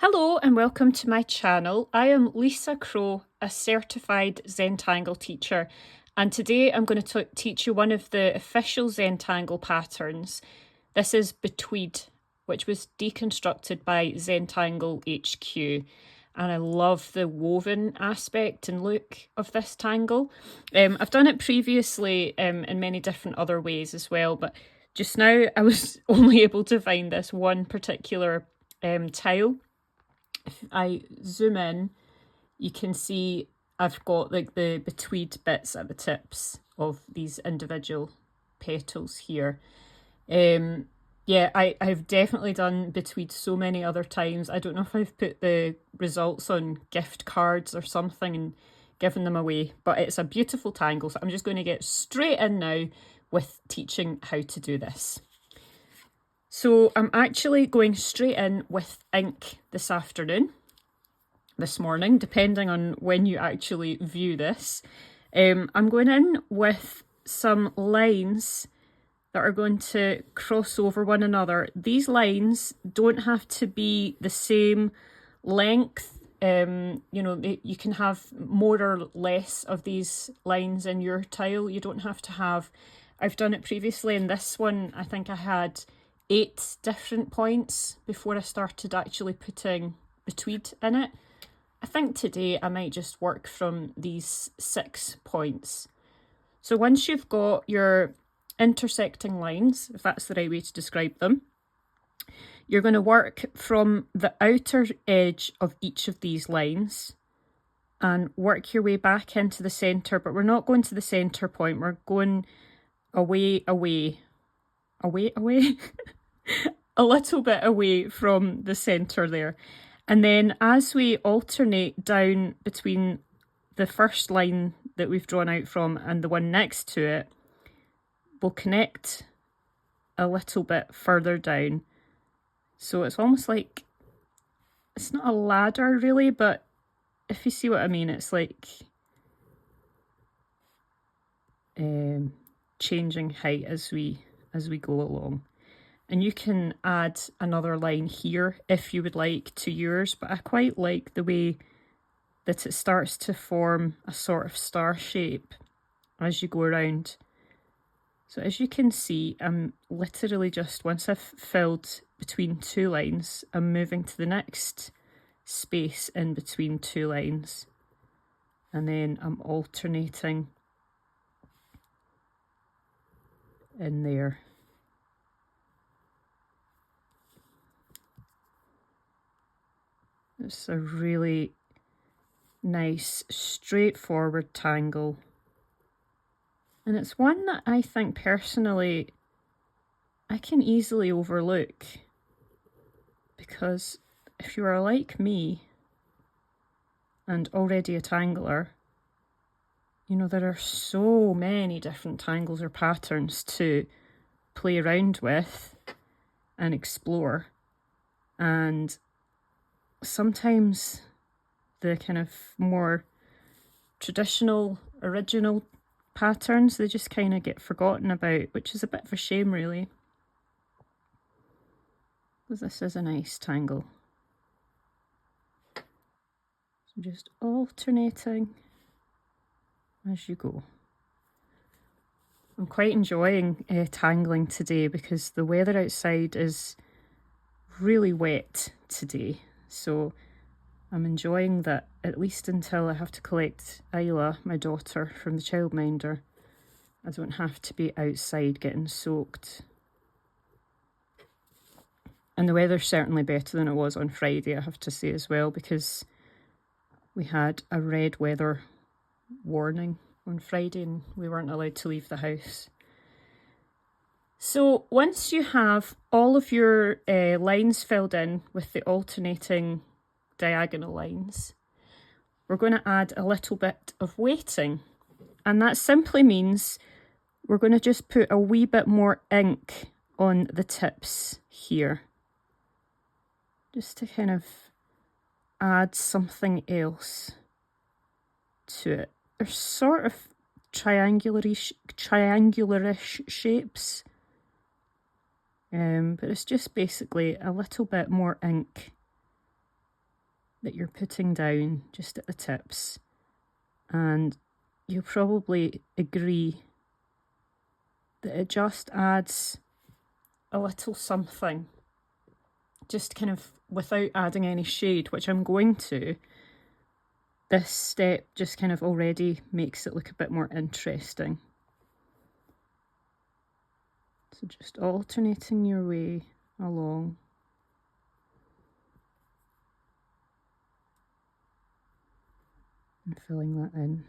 Hello and welcome to my channel. I am Lisa Crow, a certified Zentangle teacher, and today I'm going to teach you one of the official Zentangle patterns. This is Betweed, which was deconstructed by Zentangle HQ, and I love the woven aspect and look of this tangle. I've done it previously in many different other ways as well, but just now I was only able to find this one particular tile. If I zoom in, you can see I've got like the betweed bits at the tips of these individual petals here. Yeah, I've definitely done betweed so many other times. I don't know if I've put the results on gift cards or something and given them away, but it's a beautiful tangle. So I'm just going to get straight in now with teaching how to do this. So I'm actually going straight in with ink this morning, depending on when you actually view this. I'm going in with some lines that are going to cross over one another. These lines don't have to be the same length. You can have more or less of these lines in your tile. You don't have to have, I've done it previously in this one, I think I had 8 different points before I started actually putting betweed in it. I think today I might just work from these 6 points. So once you've got your intersecting lines, if that's the right way to describe them, you're going to work from the outer edge of each of these lines and work your way back into the centre, but we're not going to the centre point, we're going away, a little bit away from the centre there. And then as we alternate down between the first line that we've drawn out from and the one next to it, we'll connect a little bit further down. So it's almost like, it's not a ladder really, but if you see what I mean, it's like changing height as we go along. And you can add another line here if you would like to yours, but I quite like the way that it starts to form a sort of star shape as you go around. So as you can see, I'm literally just, once I've filled between 2 lines, I'm moving to the next space in between 2 lines. And then I'm alternating in there. It's a really nice, straightforward tangle. And it's one that I think personally I can easily overlook, because if you are like me and already a tangler, you know, there are so many different tangles or patterns to play around with and explore. And sometimes the kind of more traditional, original patterns, they just kind of get forgotten about, which is a bit of a shame really, because this is a nice tangle. So just alternating as you go. I'm quite enjoying tangling today because the weather outside is really wet today. So I'm enjoying that, at least until I have to collect Isla, my daughter, from the childminder. I don't have to be outside getting soaked. And the weather's certainly better than it was on Friday, I have to say as well, because we had a red weather warning on Friday and we weren't allowed to leave the house. So once you have all of your lines filled in with the alternating diagonal lines, we're going to add a little bit of weighting, and that simply means we're going to just put a wee bit more ink on the tips here, just to kind of add something else to it. They're sort of triangularish shapes, but it's just basically a little bit more ink that you're putting down just at the tips, and you'll probably agree that it just adds a little something, just kind of without adding any shade, which I'm going to. This step just kind of already makes it look a bit more interesting. So just alternating your way along. And filling that in.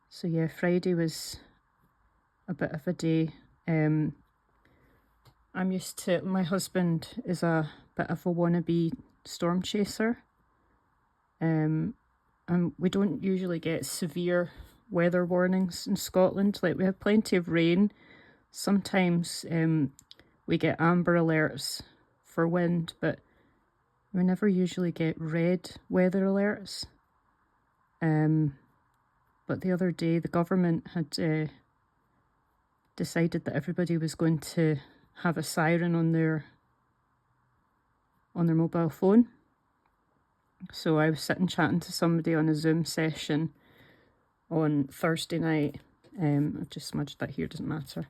So yeah, Friday was a bit of a day. I'm used to, my husband is a bit of a wannabe storm chaser. And we don't usually get severe weather warnings in Scotland. Like, we have plenty of rain. Sometimes we get amber alerts for wind, but we never usually get red weather alerts. But the other day the government had decided that everybody was going to have a siren on their mobile phone. So I was sitting chatting to somebody on a Zoom session on Thursday night. I've just smudged that here, doesn't matter.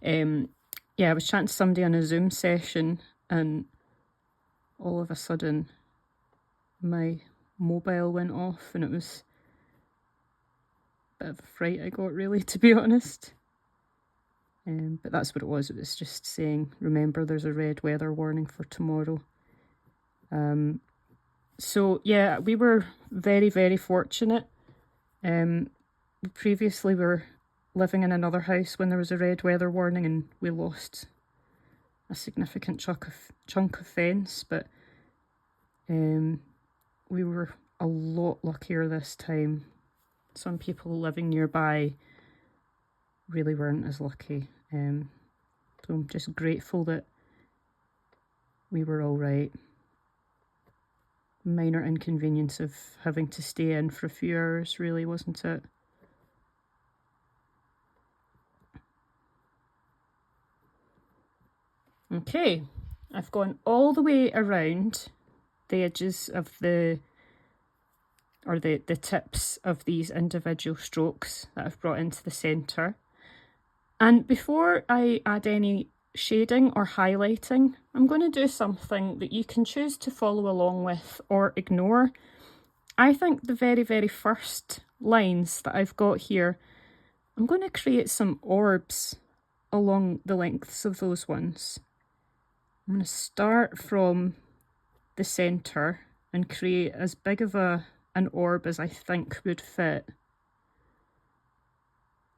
Yeah, I was chatting to somebody on a Zoom session, and all of a sudden my mobile went off, and it was a bit of a fright I got, really, to be honest. But that's what it was. It was just saying, remember, there's a red weather warning for tomorrow. So yeah, we were very, very fortunate. Previously we were living in another house when there was a red weather warning, and we lost a significant chunk of fence, but we were a lot luckier this time. Some people living nearby really weren't as lucky. So I'm just grateful that we were all right. Minor inconvenience of having to stay in for a few hours, really, wasn't it? Okay, I've gone all the way around the edges of the tips of these individual strokes that I've brought into the centre. And before I add any shading or highlighting, I'm going to do something that you can choose to follow along with or ignore. I think the very, very first lines that I've got here, I'm going to create some orbs along the lengths of those ones. I'm going to start from the centre and create as big of an orb as I think would fit.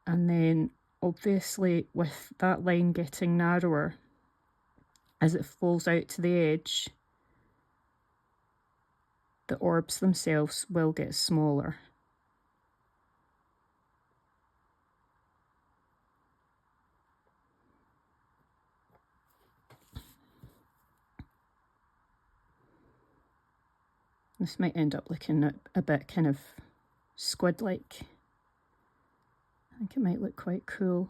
And then obviously with that line getting narrower as it falls out to the edge, the orbs themselves will get smaller. This might end up looking a bit kind of squid-like. I think it might look quite cool.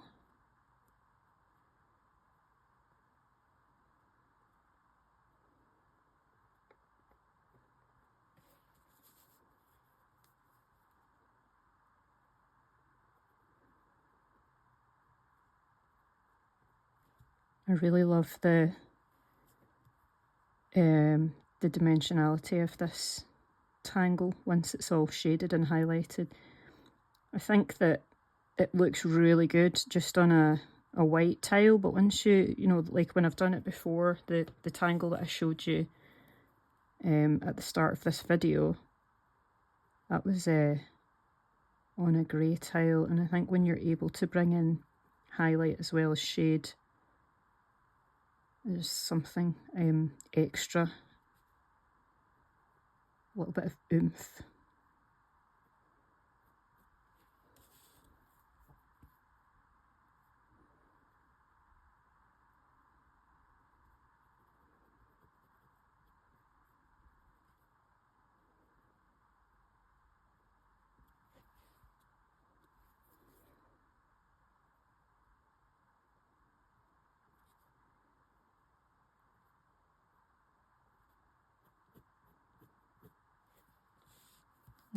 I really love the dimensionality of this tangle once it's all shaded and highlighted. I think that it looks really good just on a white tile, but once you know, like when I've done it before, the tangle that I showed you at the start of this video, that was on a grey tile, and I think when you're able to bring in highlight as well as shade, there's something extra, a little bit of oomph.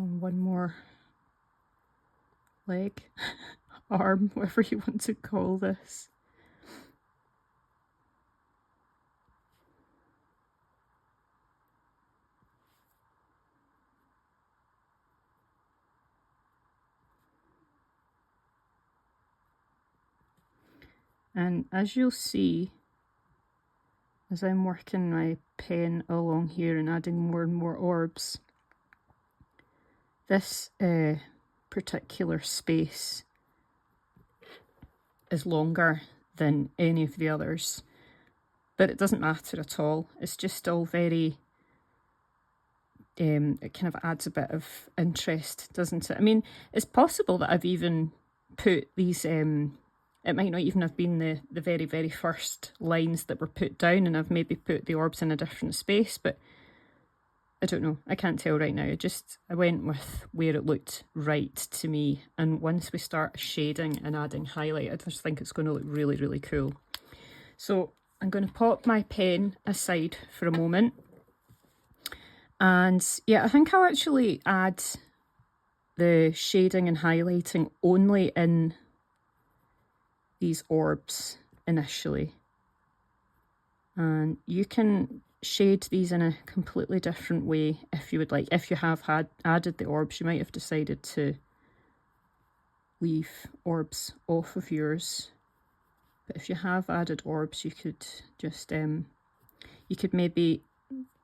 And one more leg, arm, whatever you want to call this. And as you'll see, as I'm working my pen along here and adding more and more orbs, this particular space is longer than any of the others, but it doesn't matter at all. It's just all very, it kind of adds a bit of interest, doesn't it? I mean, it's possible that I've even put these, it might not even have been the very, very first lines that were put down, and I've maybe put the orbs in a different space, but I don't know. I can't tell right now. I went with where it looked right to me, and once we start shading and adding highlight, I just think it's going to look really, really cool. So I'm going to pop my pen aside for a moment, and yeah, I think I'll actually add the shading and highlighting only in these orbs initially, and you can shade these in a completely different way if you would like. If you have added the orbs, you might have decided to leave orbs off of yours, but if you have added orbs, you could just you could maybe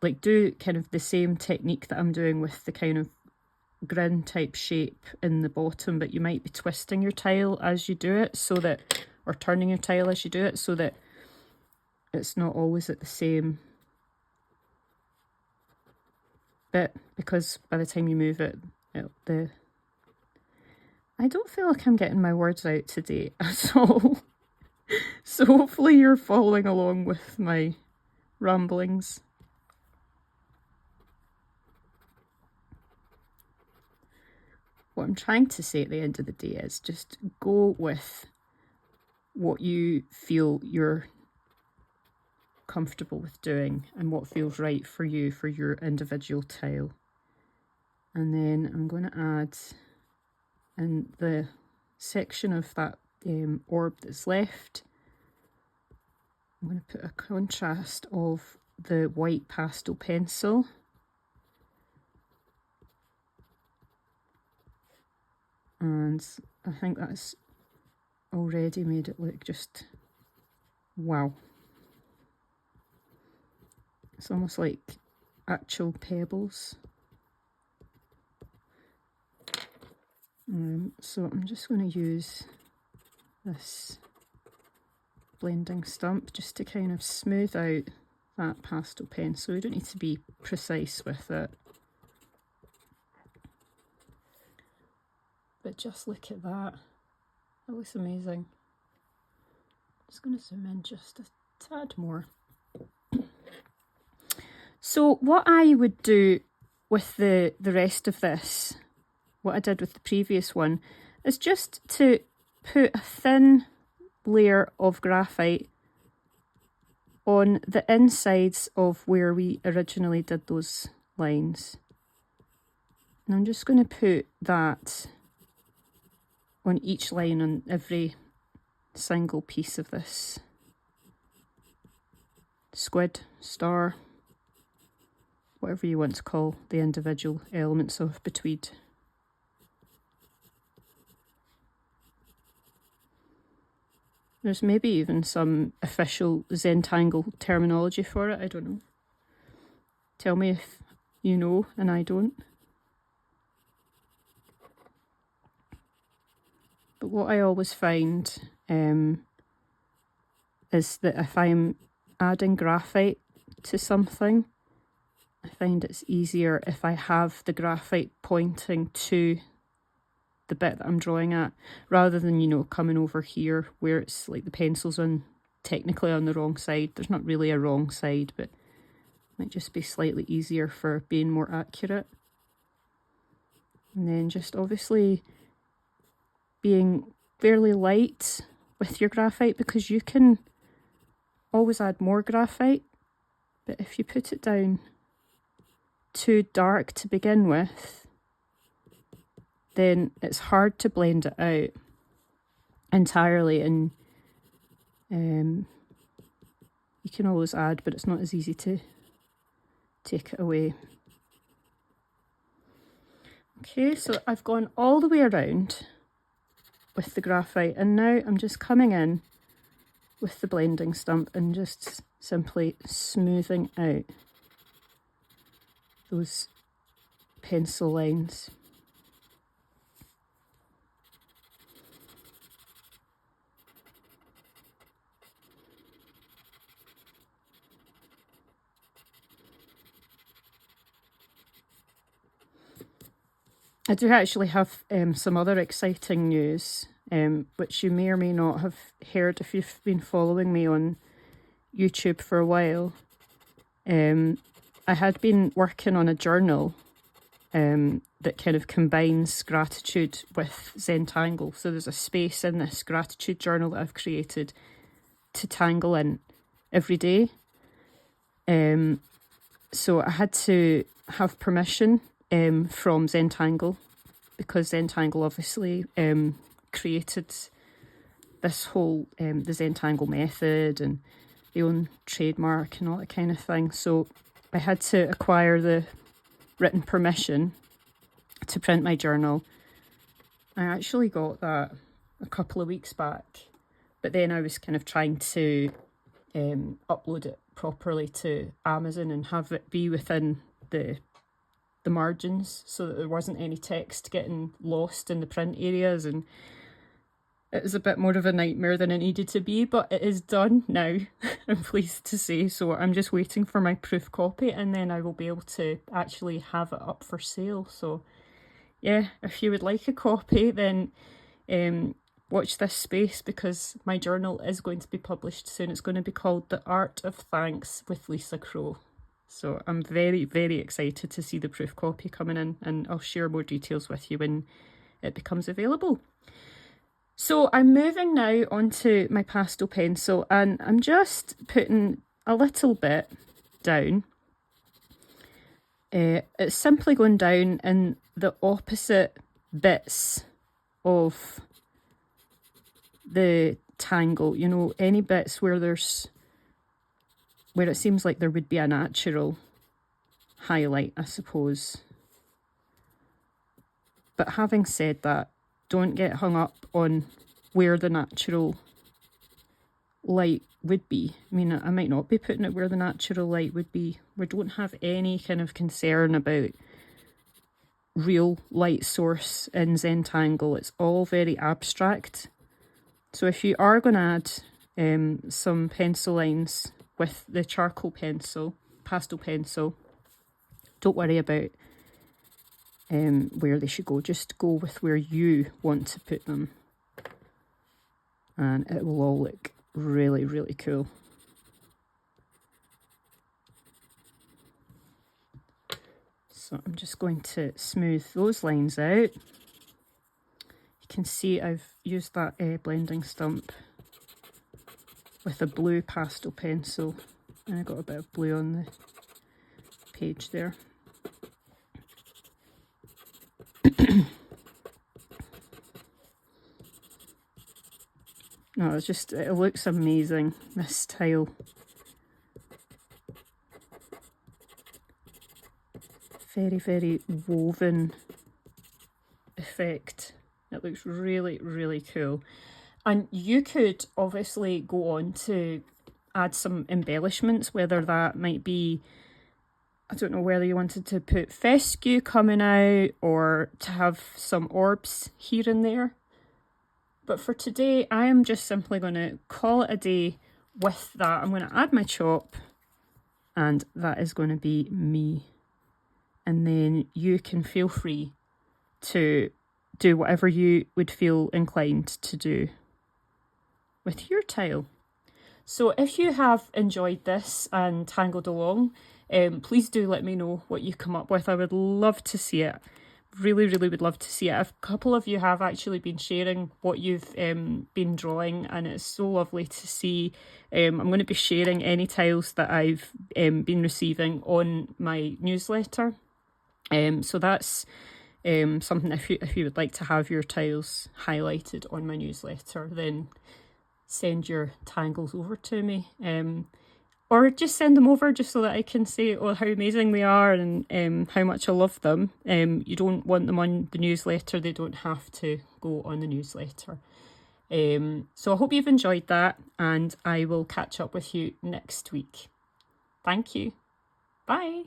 like do kind of the same technique that I'm doing with the kind of grin type shape in the bottom, but you might be twisting your tile as you do it, so that, or turning your tile as you do it, so that it's not always at the same bit, because by the time you move it, I don't feel like I'm getting my words out today at all. So hopefully you're following along with my ramblings. What I'm trying to say at the end of the day is just go with what you feel you're comfortable with doing and what feels right for you for your individual tile. And then I'm going to add in the section of that orb that's left, I'm going to put a contrast of the white pastel pencil. And I think that's already made it look just wow. It's almost like actual pebbles. So I'm just going to use this blending stump just to kind of smooth out that pastel pencil. We don't need to be precise with it. But just look at that. That looks amazing. Just going to zoom in just a tad more. So what I would do with the rest of this, what I did with the previous one, is just to put a thin layer of graphite on the insides of where we originally did those lines. And I'm just going to put that on each line on every single piece of this squid, star, whatever you want to call the individual elements of Betweed. There's maybe even some official Zentangle terminology for it, I don't know. Tell me if you know and I don't. But what I always find is that if I'm adding graphite to something, I find it's easier if I have the graphite pointing to the bit that I'm drawing at, rather than, you know, coming over here where it's like the pencil's on technically on the wrong side. There's not really a wrong side, but it might just be slightly easier for being more accurate. And then just obviously being fairly light with your graphite, because you can always add more graphite, but if you put it down too dark to begin with, then it's hard to blend it out entirely, and you can always add, but it's not as easy to take it away. Okay, so I've gone all the way around with the graphite, and now I'm just coming in with the blending stump and just simply smoothing out those pencil lines. I do actually have some other exciting news, which you may or may not have heard if you've been following me on YouTube for a while. I had been working on a journal that kind of combines gratitude with Zentangle. So there's a space in this gratitude journal that I've created to tangle in every day. So I had to have permission from Zentangle, because Zentangle obviously created this whole the Zentangle method, and they own trademark and all that kind of thing. So I had to acquire the written permission to print my journal. I actually got that a couple of weeks back, but then I was kind of trying to upload it properly to Amazon and have it be within the margins so that there wasn't any text getting lost in the print areas, and it was a bit more of a nightmare than it needed to be, but it is done now, I'm pleased to say. So I'm just waiting for my proof copy, and then I will be able to actually have it up for sale. So yeah, if you would like a copy, then watch this space, because my journal is going to be published soon. It's going to be called The Art of Thanks with Lisa Crow. So I'm very, very excited to see the proof copy coming in, and I'll share more details with you when it becomes available. So I'm moving now onto my pastel pencil, and I'm just putting a little bit down. It's simply going down in the opposite bits of the tangle, you know, any bits where it seems like there would be a natural highlight, I suppose. But having said that, don't get hung up on where the natural light would be. I mean, I might not be putting it where the natural light would be. We don't have any kind of concern about real light source in Zentangle. It's all very abstract. So if you are going to add some pencil lines with the charcoal pencil, pastel pencil, don't worry about where they should go. Just go with where you want to put them, and it will all look really, really cool. So I'm just going to smooth those lines out. You can see I've used that blending stump with a blue pastel pencil, and I got a bit of blue on the page there. No, it looks amazing, this tile. Very, very woven effect. It looks really, really cool. And you could obviously go on to add some embellishments, whether that might be, I don't know whether you wanted to put fescue coming out or to have some orbs here and there. But for today, I am just simply going to call it a day with that. I'm going to add my chop, and that is going to be me. And then you can feel free to do whatever you would feel inclined to do with your tile. So if you have enjoyed this and tangled along, please do let me know what you come up with. I would love to see it. Really, really would love to see it. A couple of you have actually been sharing what you've been drawing, and it's so lovely to see. I'm going to be sharing any tiles that I've been receiving on my newsletter. So that's something if you would like to have your tiles highlighted on my newsletter, then send your tangles over to me. Or just send them over just so that I can say, oh, how amazing they are and how much I love them. You don't want them on the newsletter. They don't have to go on the newsletter. So I hope you've enjoyed that, and I will catch up with you next week. Thank you. Bye.